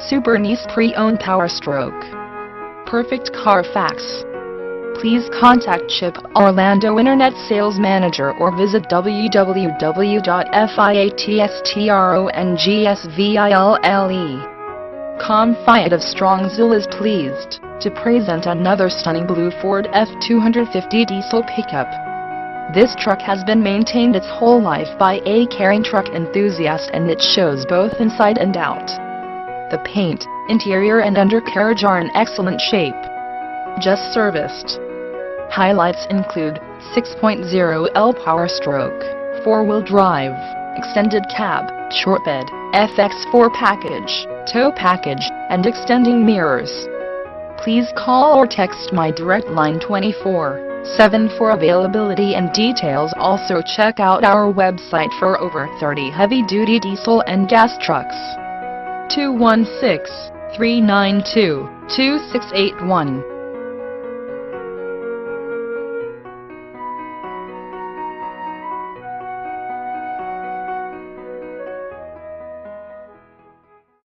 Super Nice Pre-Owned Power Stroke. Perfect Carfax. Please contact Chip Orlando Internet Sales Manager or visit www.fiatstrongville.com. Fiat of Strongsville is pleased to present another stunning blue Ford F-250 diesel pickup. This truck has been maintained its whole life by a caring truck enthusiast, and it shows both inside and out. The paint, interior and undercarriage are in excellent shape. Just serviced. Highlights include 6.0L Power Stroke, 4-wheel drive, extended cab, short bed, FX4 package, tow package, and extending mirrors. Please call or text my direct line 24/7 for availability and details. Also check out our website for over 30 heavy-duty diesel and gas trucks. 216-392-2681